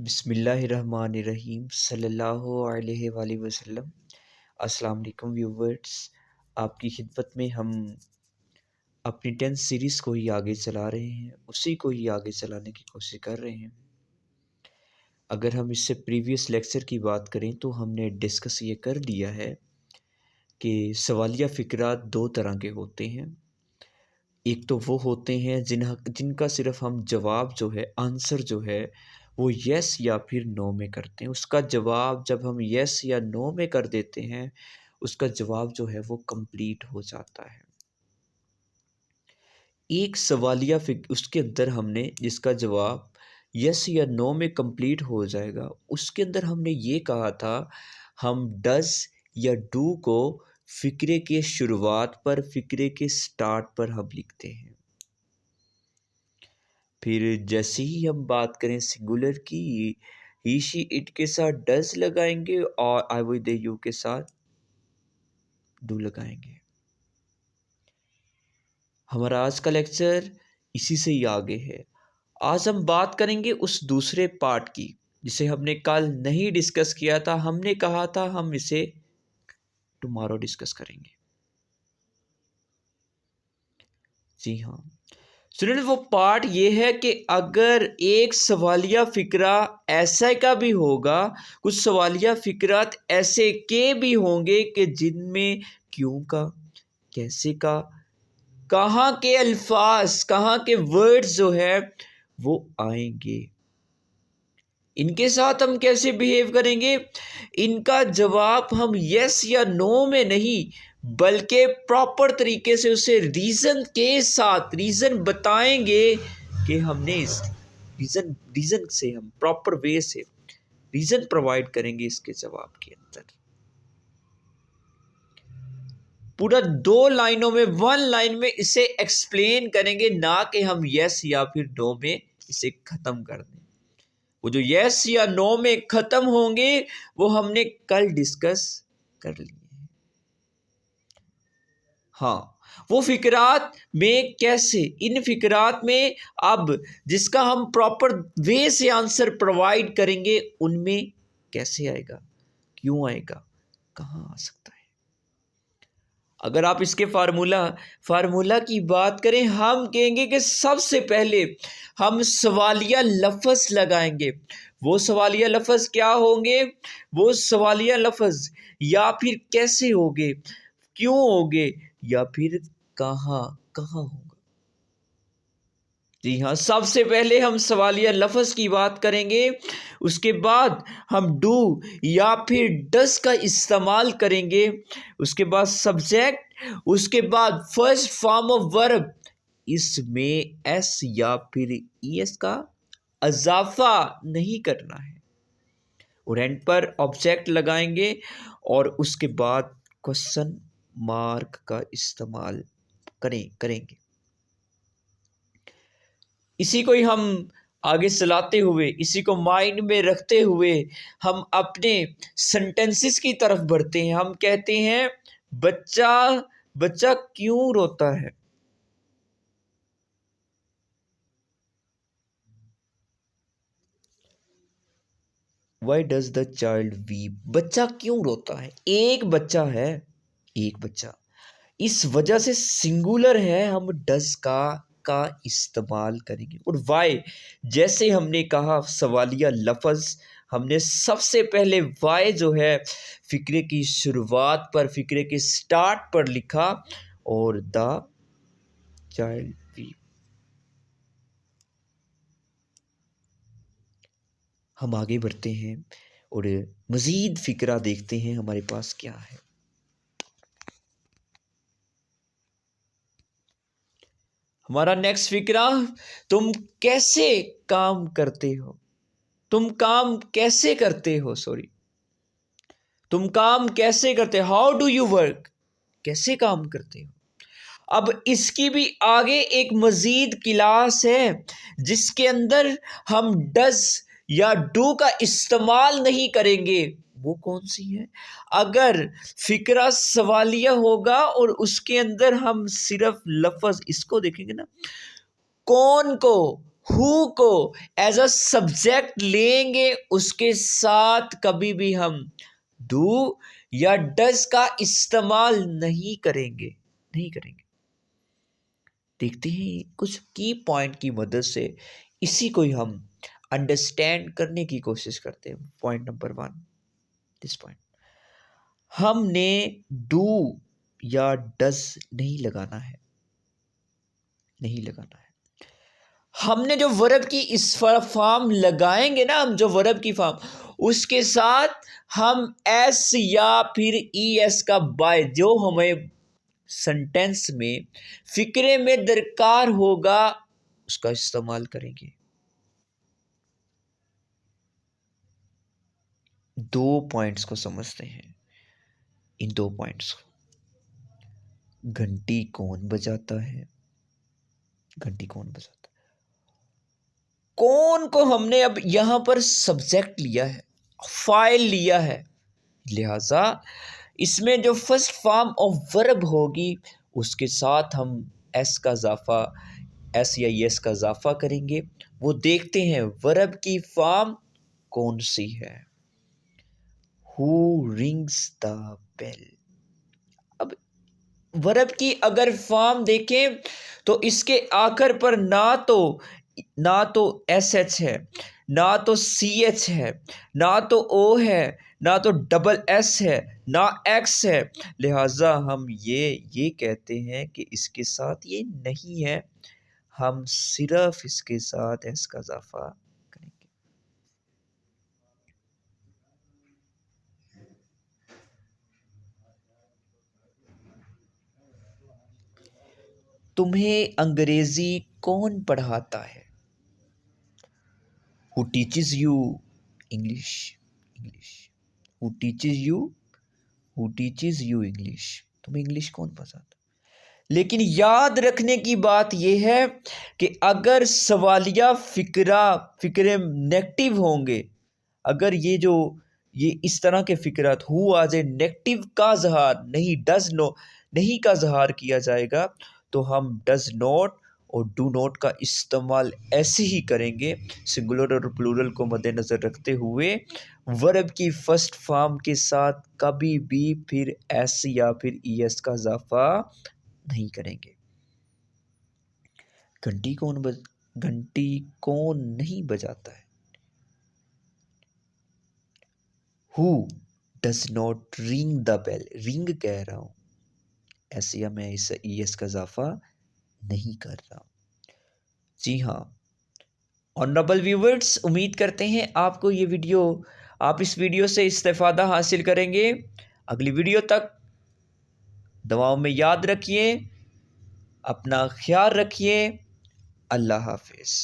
बिस्मिल्लाहिर्रहमानिर्रहीम सल्लल्लाहु अलैहि वसल्लम। अस्सलाम वालेकुम व्यूवर्स। आपकी खिदमत में हम अपनी 10th सीरीज़ को ही आगे चला रहे हैं, उसी को ही आगे चलाने की कोशिश कर रहे हैं। अगर हम इससे प्रीवियस लेक्चर की बात करें तो हमने डिस्कस ये कर लिया है कि सवालिया फ़िक्रात दो तरह के होते हैं। एक तो वो होते हैं जिनका सिर्फ हम जवाब जो है, आंसर जो है वो येस या फिर नो में करते हैं। उसका जवाब जब हम येस या नो में कर देते हैं, उसका जवाब जो है वो कंप्लीट हो जाता है। एक सवालिया फिक उसके अंदर हमने जिसका जवाब यस या नो में कंप्लीट हो जाएगा, उसके अंदर हमने ये कहा था हम डज़ या डू को फ़िक्रे के शुरुआत पर, फ़िक्रे के स्टार्ट पर हम लिखते हैं। फिर जैसे ही हम बात करें सिंगुलर की, ही शी इट के साथ डज़ लगाएंगे और आई वो दे यू के साथ डू लगाएंगे। हमारा आज का लेक्चर इसी से ही आगे है। आज हम बात करेंगे उस दूसरे पार्ट की जिसे हमने कल नहीं डिस्कस किया था। हमने कहा था हम इसे टुमारो डिस्कस करेंगे। जी हाँ स्टूडेंट, वो पार्ट ये है कि अगर एक सवालिया फ़िक्रा ऐसा का भी होगा, कुछ सवालिया फ़िक्रात ऐसे के भी होंगे कि जिनमें क्यों का, कैसे का, कहाँ के अल्फाज, कहाँ के वर्ड्स जो है वो आएंगे, इनके साथ हम कैसे बिहेव करेंगे, इनका जवाब हम यस या नो में नहीं बल्कि प्रॉपर तरीके से उसे रीज़न के साथ रीज़न बताएंगे कि हमने इस रीज़न से हम प्रॉपर वे से रीज़न प्रोवाइड करेंगे इसके जवाब के अंदर। पूरा 2 लाइनों में, 1 लाइन में इसे एक्सप्लेन करेंगे, ना कि हम यस या फिर नो में इसे ख़त्म कर दें। वो जो यस या नो में ख़त्म होंगे वो हमने कल डिस्कस कर लिए। हाँ, वो फ़िक्रात में कैसे, इन फ़िक्रात में अब जिसका हम प्रॉपर वे से आंसर प्रोवाइड करेंगे, उनमें कैसे आएगा, क्यों आएगा, कहाँ आ सकता है। अगर आप इसके फार्मूला की बात करें, हम कहेंगे कि सबसे पहले हम सवालिया लफ्ज़ लगाएंगे। वो सवालिया लफ्ज़ क्या होंगे, वो सवालिया लफ्ज़ या फिर कैसे होंगे, क्यों होंगे, या फिर कहाँ कहाँ होगा। जी हाँ, सबसे पहले हम सवालिया लफ्ज़ की बात करेंगे, उसके बाद हम डू या फिर डस का इस्तेमाल करेंगे, उसके बाद सब्जेक्ट, उसके बाद फर्स्ट फॉर्म ऑफ वर्ब, इसमें एस या फिर ईएस का इजाफा नहीं करना है, और एंड पर ऑब्जेक्ट लगाएंगे और उसके बाद क्वेश्चन मार्क का इस्तेमाल करेंगे। इसी को ही हम आगे चलाते हुए, इसी को माइंड में रखते हुए हम अपने सेंटेंसेस की तरफ बढ़ते हैं। हम कहते हैं बच्चा बच्चा क्यों रोता है। Why does the child weep? बच्चा क्यों रोता है। एक बच्चा है, एक बच्चा, इस वजह से सिंगुलर है, हम डज का इस्तेमाल करेंगे। और वाई, जैसे हमने कहा सवालिया लफ्ज़, हमने सबसे पहले वाई जो है फ़िक्रे की शुरुआत पर, फ़िक्रे के स्टार्ट पर लिखा, और द चाइल्ड वीप। हम आगे बढ़ते हैं और मज़ीद फ़िक्रा देखते हैं हमारे पास क्या है। हमारा नेक्स्ट फ़िक्रा, तुम कैसे काम करते हो, तुम काम कैसे करते हो, सॉरी, तुम काम कैसे करते हो, हाउ डू यू वर्क, कैसे काम करते हो। अब इसकी भी आगे एक मज़ीद क्लास है जिसके अंदर हम डज या डू का इस्तेमाल नहीं करेंगे। वो कौन सी है, अगर फ़िक्रा सवालिया होगा और उसके अंदर हम सिर्फ लफ्ज़ इसको देखेंगे ना, कौन को, who co as a subject लेंगे, उसके साथ कभी भी हम डू या डज का इस्तेमाल नहीं करेंगे, नहीं करेंगे। देखते हैं कुछ की पॉइंट की मदद से इसी को ही हम अंडरस्टैंड करने की कोशिश करते हैं। पॉइंट नंबर 1, दिस पॉइंट, हमने डू या डज नहीं लगाना है, नहीं लगाना है। हमने जो वर्ब की इस फॉर्म लगाएंगे ना, हम जो वर्ब की फॉर्म, उसके साथ हम एस या फिर ई एस का बाय जो हमें सेंटेंस में फिक्रे में दरकार होगा उसका इस्तेमाल करेंगे। 2 पॉइंट्स को समझते हैं। इन 2 पॉइंट्स को, घंटी कौन बजाता है, घंटी कौन बजाता है, कौन को हमने अब यहां पर सब्जेक्ट लिया है, फाइल लिया है, लिहाजा इसमें जो फर्स्ट फॉर्म ऑफ वर्ब होगी उसके साथ हम एस का इजाफा, एस या एस का इजाफा करेंगे। वो देखते हैं वर्ब की फॉर्म कौन सी है। Who rings the bell. अब वर्ब की अगर फॉर्म देखें तो इसके आखिर पर ना तो एस एच है, ना तो सी एच है, ना तो ओ है, ना तो डबल एस है, ना एक्स है। लिहाजा हम ये कहते हैं कि इसके साथ ये नहीं है, हम सिर्फ इसके साथ एस का इजाफा करेंगे। तुम्हें अंग्रेजी कौन पढ़ाता है? Who teaches you English? English. Who teaches you? Who teaches you English? तुम्हें इंग्लिश कौन पढ़ाता? लेकिन याद रखने की बात यह है कि अगर सवालिया फिक्रे नेगेटिव होंगे, अगर ये इस तरह के फिक्रात हु आज ए नेगेटिव का इजहार नहीं का इजहार किया जाएगा, तो हम डज नॉट और डू नॉट का इस्तेमाल ऐसे ही करेंगे, सिंगुलर और प्लूरल को मद्देनज़र रखते हुए। वर्ब की फर्स्ट फॉर्म के साथ कभी भी फिर एस या फिर ई एस का इजाफा नहीं करेंगे। घंटी कौन नहीं बजाता है? Who does not ring the bell. Ring कह रहा हूं, ऐसे या मैं इस ई एस का इजाफा नहीं कर रहा हूं। जी हाँ ऑनरेबल व्यूवर्स, उम्मीद करते हैं आप इस वीडियो से इस्तेफादा हासिल करेंगे। अगली वीडियो तक दुआओं में याद रखिए, अपना ख्याल रखिए। अल्लाह हाफिज़।